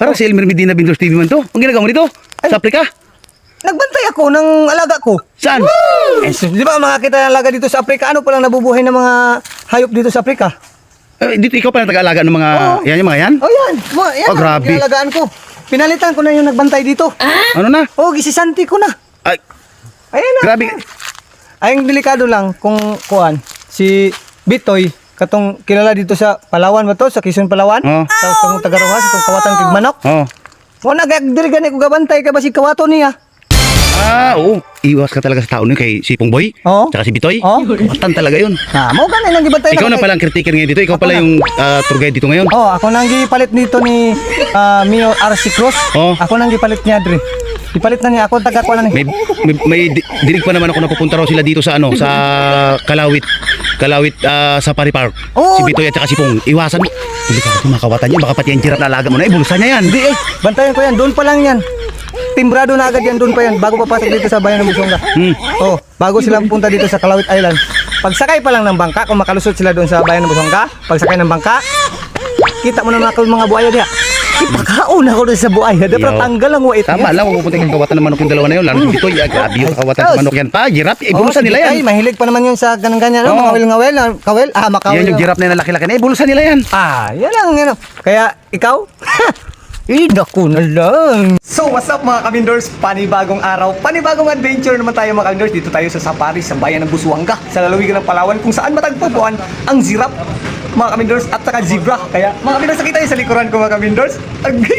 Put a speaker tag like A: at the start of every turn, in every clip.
A: Parang si Elmer Medina Vendors TV man to. Ang ginagawa mo dito? Sa Afrika?
B: Nagbantay ako ng alaga ko.
A: Saan?
B: Di ba makakita ng alaga dito sa Afrika? Ano palang nabubuhay ng mga hayop dito sa Afrika?
A: Dito ikaw pala nag-aalaga ng mga... Yan yung mga yan?
B: Oh, yan. Yan
A: Oh, grabe.
B: ang alagaan ko. Pinalitan ko na yung nagbantay dito.
A: Ano na?
B: Oh, gisisanti ko na.
A: Ay,
B: Ayan na.
A: grabe.
B: Ay, ang delikado lang kung kuan, si Bitoy, katong kilala dito sa Palawan ba to? Sa Quezon, Palawan?
A: Oh.
B: Sa itong Tagarohas, itong Kawatan Tigmanok.
A: Oh.
B: O nagagdirigan ko gabantay ka ba si Kawato niya?
A: Oo. Iwas ka talaga sa tao nun kay si Pongboy.
B: Oo.
A: Tsaka si Bitoy.
B: Oo.
A: Matan talaga yun.
B: Mo ka na lang gibantay.
A: Ikaw na pala ang caretaker ngayon dito. Ikaw pala yung tour guide dito ngayon.
B: Oh, ako nang gipalit dito ni Mio RC Cruz.
A: Oh.
B: Ako nang gipalit niya dre. Gipalit na niya ako taga ko na ni.
A: May dinig pa naman ako napupunta raw sila dito sa ano, sa Kalawit Safari Park.
B: Oo.
A: Si Bitoy at saka si Pong. Iwasan mo. Hindi ka makawatan niya. Baka pati ang giraffe na alaga mo na. Ibulusan niya yan.
B: Hindi bantayan ko yan. Doon pa lang yan. Timbrado na agad yan, doon pa yan, bago papasok dito sa bayan ng Busonga. Oh, bago sila punta dito sa Kalawit Island. Pagsakay pa lang ng bangka, kung makalusot sila doon sa bayan ng Busonga, pagsakay ng bangka, kita mo na mga buhaya diha. Ipakaon ako doon sa buhaya, dapat tanggal ang wait.
A: Tama lang, kung pupunta kang kawatan ng manok yung dalawa na yun. Lalo si Bitoy, grabe yung kawatan ng manok yan pa. Giraffe, ibulusan nila yan.
B: Ay, mahilig pa naman yun sa ganang-ganyan, no?
A: Oo.
B: Makawil, makawil.
A: Yan yung giraffe na laki-laki na, ibulusan nila yan.
B: Yan lang, yan. Kaya, ikaw? Naku na lang. So what's up mga kabindors? Panibagong araw, panibagong adventure naman tayo mga kabindors. Dito tayo sa safari sa bayan ng Busuanga, sa lalawigan ng Palawan, kung saan matagpuan ang giraffe mga kabindors at saka zebra. Kaya mga kabindors, nakita niyo sa likuran ko mga kabindors.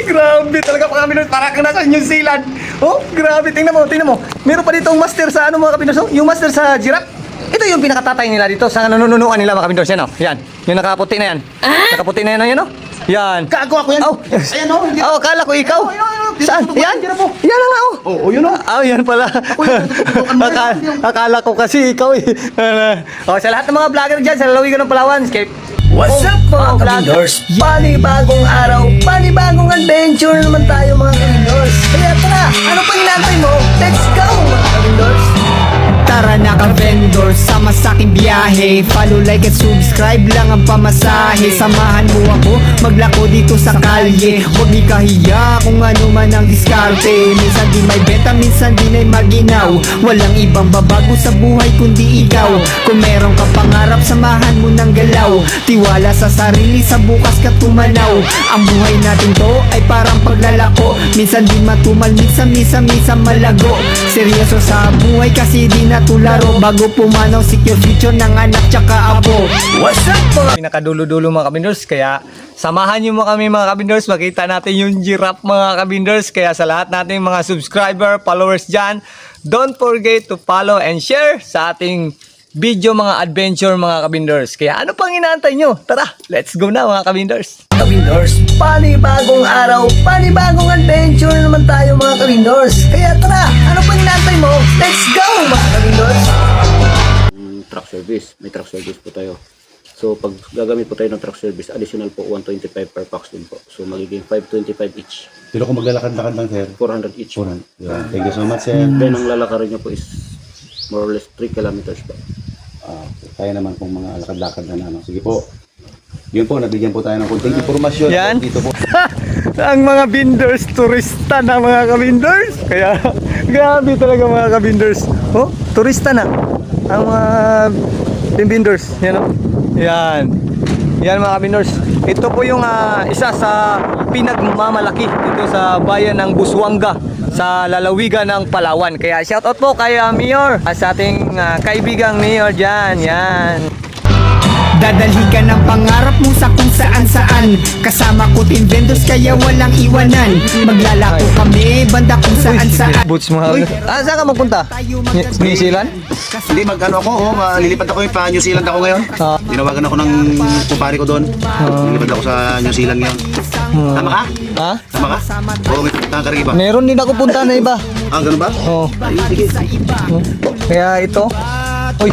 B: Grabe talaga mga kabindors, para kang nasa New Zealand. Oh, grabe, tingnan mo. Meron pa dito ang master sa ano mga kabindors, yung master sa giraffe. Ito yung pinakatatay nila dito sa nanununuan nila mga kabindors. Yan o, yan. Yung nakaputi na yan. Nakaputi na yan o. Yan.
A: Kago ako yan.
B: Oh,
A: Ayan o.
B: oh, kala ko ikaw. Saan? Yan. Yan lang ako.
A: Oo, yun o.
B: Yan pala. Akala ko kasi ikaw eh. Sa lahat ng mga vlogger dyan, sa lalawigan ng Palawan, Escape.
A: What's up mga kabindors?
B: Panibagong araw, panibagong adventure naman tayo mga kabindors. Kaya tara, ano pa hinantay mo? Let's go mga kabindors.
C: Tara na ka-vendor, sama sa aking biyahe. Follow, like at subscribe lang ang pamasahe. Samahan mo ako, maglako dito sa kalye. Huwag ni kahiya kung ano man ang diskarte. Minsan di may benta, minsan di na'y maginaw. Walang ibang babago sa buhay kundi ikaw. Kung meron ka pangarap, samahan mo ng galaw. Tiwala sa sarili, sa bukas ka tumanaw. Ang buhay natin to ay parang paglalako. Minsan di matumal, minsan malago. Seryoso sa buhay kasi di natularo. Bago pumanaw, secure future ng anak tsaka apo.
B: What's up mga pinakadulo-dulo mga kabindors. Kaya samahan nyo mo kami mga kabindors. Makita natin yung giraffe mga kabindors. Kaya sa lahat nating mga subscriber, followers dyan, don't forget to follow and share sa ating video mga adventure mga kabindors. Kaya ano pang inaantay nyo? Tara, let's go na mga kabindors. Kabindors, panibagong araw, panibagong adventure naman tayo mga kabindors. Kaya tara, ano pang inaantay mo? Let's go mga kabindors.
D: Truck service, may truck service po tayo. So pag gagamit po tayo ng truck service, additional po 125 per packs din po. So magiging 525 each.
A: Pero kung maglalakad-lakad lang sir,
D: 400 each.
A: yeah. Thank you so much sir.
D: Then ang lalakarin niya po is more or less 3 kilometers po.
A: Kaya naman pong mga lakad-lakad na ano. Sige po. Yun po, nabigyan po tayo ng konting impormasyon.
B: Yan.
A: Dito po.
B: Ang mga binders, turista na mga kabinders. Kaya grabe talaga mga kabinders. Oh, turista na ang mga binders. Yan o. Yan. Yan mga kabinders. Ito po yung isa sa pinagmamalaki dito sa bayan ng Busuanga, sa lalawigan ng Palawan. Kaya shoutout po kay Mayor, sa ating kaibigang Mayor dyan. Yan.
C: Dadalhin ka ng pangarap mo sa kung saan-saan. Kasama ko team vendors kaya walang iwanan. Maglalako kami banda kung saan-saan.
B: Boots mga kabinders. Saan ka magpunta? New Zealand?
A: Hindi, mag-ano ako, lilipat ako pa New Zealand ako ngayon. Tinawagan ako ng kumpare ko doon. Lilipat ako sa New Zealand ngayon. Tama ka?
B: Ha?
A: Tama ka? Oo, may puntahan ka rin iba.
B: Meron din ako punta na iba.
A: Ganun ba?
B: Oo. Kaya ito. Uy,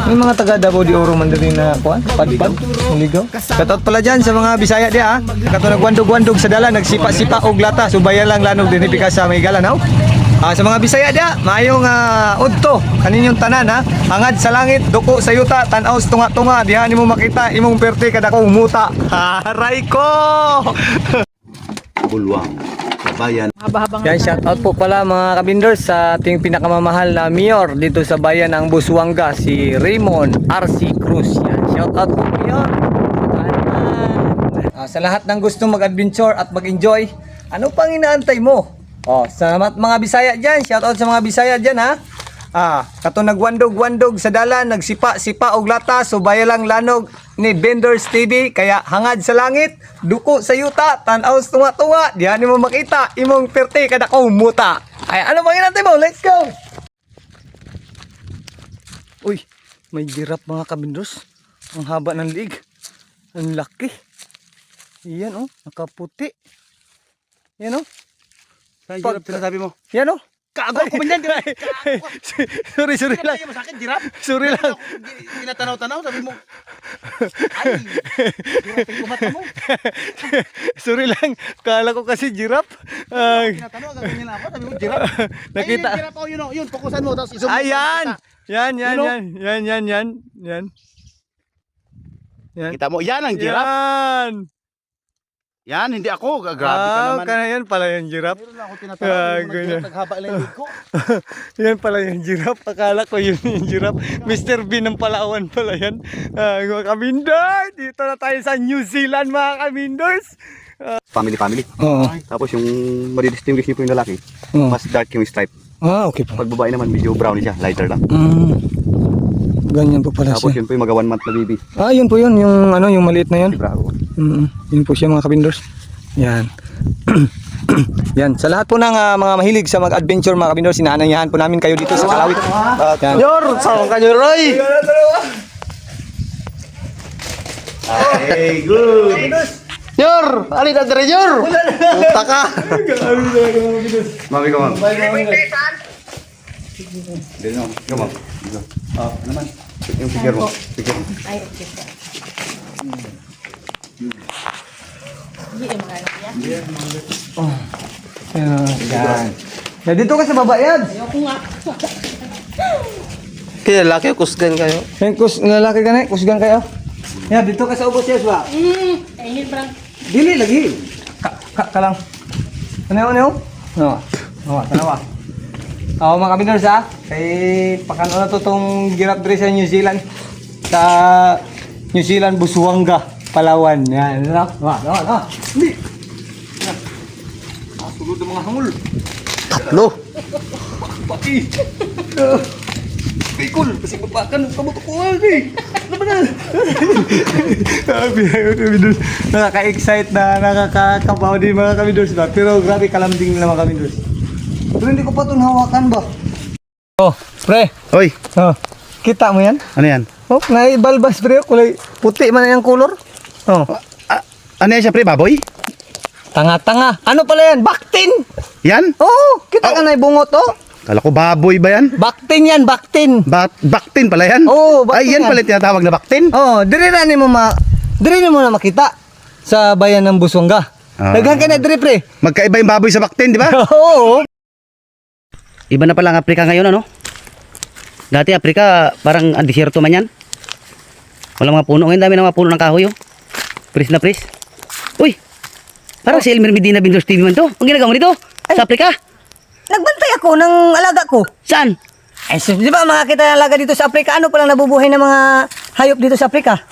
B: may mga taga Davao de Oro man din na kuan, padpad, ligaw. Katot pala diyan sa mga Bisaya di ha. Kato nagwandog-wandog sa dala, nagsipa-sipa og lata, subayan lang lanog din pika sa may galan ha. Sa mga Bisaya di ha, mayong udto kaninyong tanan ha. Hangad sa langit, duko sa yuta, tan-aw sa tunga-tunga, diha nimo makita imong perte kada ko umuta. Haray ko.
A: Bulwang sa bayan.
B: Yan, shout out po pala mga kabindors sa ating pinakamamahal na mayor dito sa bayan ng Busuanga, si Raymond R.C. Cruz. Yan, shout out po mayor. Sa lahat ng gustong mag-adventure at mag-enjoy, ano pang inaantay mo? Sa mga Bisaya dyan, shout out sa mga Bisaya dyan ha. Kato nagwandog-wandog sa dalan, nagsipa-sipa og lata, subaya lang lanog ni Vendors TV, kaya hangad sa langit, duko sa yuta, tanaw sa tunga-tunga, diyan mo makita, imong perte kada ko muta. Ay, ano bang inantay mo? Let's go! Uy, may giraffe mga kabindors. Ang haba ng liig. Ang laki. Yan nakaputi. Yan
A: Saan giraffe sinasabi mo?
B: Yan
A: Kago ko man yan, giraffe.
B: Sorry lang.
A: Mo sa akin, giraffe.
B: Sorry lang.
A: Tinatanaw-tanaw, sabi mo. Ay, giraffe yung mata mo.
B: Sorry lang. Kala ko kasi giraffe.
A: Tinatanong, gagawin nila ako, sabi mo, giraffe.
B: Nakita.
A: Ay, giraffe, yun, fokusan mo, tapos isum.
B: Ayan. Yan.
A: Kita mo, yan ang giraffe. Yan, hindi ako. Grabe ka naman.
B: Yan pala yung giraffe.
A: Meron lang ako tinatanong,
B: ganyan.
A: naghaba lang yung ko.
B: Yan pala yung giraffe. Akala ko yun yung giraffe. Mr. Bean ng Palawan pala yan. Mga kabindors, dito na tayo sa New Zealand mga kabindors.
A: Family.
B: Oo.
A: Tapos yung madidistinguish niyo po yung lalaki, mas dark yung stripe.
B: Okay po.
A: Pag babae naman, medyo brownish siya, lighter lang.
B: Ganyan po pala
A: Tapos
B: siya.
A: yun po yung mga 1 month na baby.
B: Yun po yun. Yung maliit na yan.
A: Si Bravo.
B: Yun po siya mga kabindors. Yan. Yan. Sa lahat po ng mga mahilig sa mag-adventure mga kabindors, sinananyahan po namin kayo dito sa Kalawit. Yan.
A: Yor! Saan ka nyo, Roy? Hey, good! Yor! Ali na dere, Yor! Puta ka! Mami, come on. Dito naman. Come on. Dito. Ano man? Yung figure mo. Figure mo.
E: Ay, okay po.
B: Yan. Yan. Dito ka sa baba yan.
E: Ayoko nga.
F: Kaya laki, kusgan kayo.
B: Yan, lalaki ka na, kusgan kayo. Yan, dito ka sa ubos yes ba?
E: Ayun parang
B: Dili lagi. Ka lang. Ano? Tanawa. Mga kabindors kay pakano na to tong giraffe dre sa New Zealand. Sa New Zealand, Busuanga, Palawan. Yan, Hindi. Sulod ang mga hangul.
F: Tatlo.
B: Pati. Pikul, kasi papakan ng kabuto ko Ano ba na? Kabindors. Nakaka-excite na, nakakakabaw din mga kabindors ba? Pero grabe kalambing nila mga kabindors. Pero hindi ko pa itong hawakan ba? Pre.
A: Hoy,
B: Kita mo yan?
A: ano yan?
B: Naibalbas pre, kulay puti man yung color.
A: Ano yan siya, pre? Baboy?
B: Tanga-tanga. Ano pala yan? Baktin!
A: Yan?
B: Kita ka na bungot
A: Kala ko baboy ba yan?
B: Baktin yan, baktin.
A: Baktin pala yan?
B: Baktin
A: Ay, yan pala yung tinatawag na baktin?
B: Dire mo na makita sa bayan ng Busuanga. Daghan ka na dire pre.
A: Magkaiba yung baboy sa baktin, di ba?
B: Oo.
D: Iba na pala ang Afrika ngayon, ano? Dati Afrika, parang desierto man yan. Walang mga puno. Ngayon dami ng mga puno ng kahoy, Pris na pris. Uy! Parang si Elmer Medina Vendors TV man to. Ang ginagawa mo dito? Sa Afrika?
G: Nagbantay ako ng alaga ko.
D: Saan?
G: Di ba mga kita ng alaga dito sa Afrika? Ano palang nabubuhay ng mga hayop dito sa Afrika?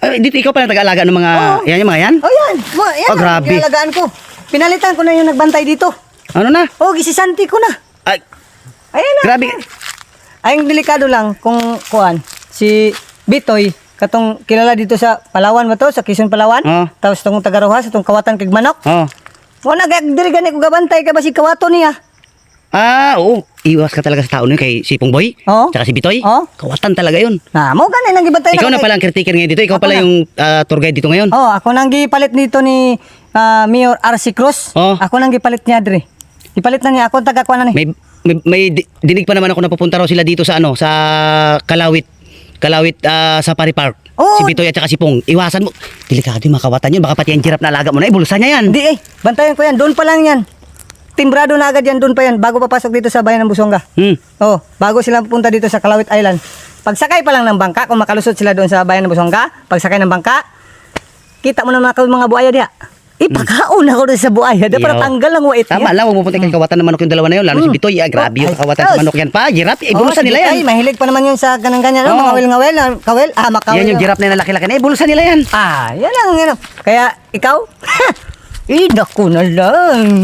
D: Ay, dito ikaw pala nag-aalaga ng mga... Yan yung mga yan?
G: Oh yan. Yan
D: Oh, grabe.
G: ang pinalagaan ko. Pinalitan ko na yung nagbantay dito.
D: Ano na?
G: Oh, gisisanti ko na.
D: Ay,
G: Ayan na.
D: grabe.
G: Ay, ang delikado lang kung kuan. Si Bitoy, katong kilala dito sa Palawan ba to? Sa Quezon, Palawan?
D: Oh.
G: Tapos itong Tagarohas, itong Kawatan Kigmanok.
D: Oh.
G: Wala, diri gani ko gabantay ka ba si Kawato niya?
D: Oo. Iwas ka talaga sa tao nun kay Sipong Boy.
G: Oo.
D: Tsaka si Bitoy.
G: Oo.
D: Kawatan talaga yun.
G: Mo gani nang gibantay
D: Ikaw
G: ko
D: na
G: kay-
D: pala ang caretaker ngayon dito. Ikaw
G: Ako
D: pala
G: na.
D: yung tour guide dito ngayon.
G: Oh, ako nang gipalit nito ni Mayor R.C. Cruz.
D: Oh.
G: Ako nang gipalit niya dre. Gipalit na niya ako taga-kuan na ni.
D: May dinig pa naman ako na pupunta raw sila dito sa sa Kalawit Safari Park.
G: Oh.
D: Si Bitoy at saka si Pong. Iwasan mo. Delikado yung mga kawatan yun. Baka pati ang giraffe na alaga mo na. Ibulsa niya yan.
G: Hindi bantayan ko yan. Doon pa lang yan. Timbrado na agad yan, doon pa yan. Bago papasok dito sa bayan ng Busuanga. Oh, bago sila pupunta dito sa Kalawit Island. Pagsakay pa lang ng bangka, kung makalusot sila doon sa bayan ng Busuanga, pagsakay ng bangka, kita mo na mga buhaya diya. Ipakaon ako doon sa buhaya. Para
D: Iyo.
G: tanggal ang wait
D: Tama lang, huwag mo punta kay kawatan ng manok yung dalawa na yun. Lalo si Bitoy, grabe yung kakawatan sa manok yan pa. Girap, ibulusan nila yan.
G: Ay, mahilig pa naman yun sa ganang-ganyan.
D: Oo.
G: Makawil-ngawil. Kawil? Makawil.
D: Yan yung girap na laki-laki na, ibulusan nila yan.
G: Yan ang. Kaya, ikaw? Naku na lang.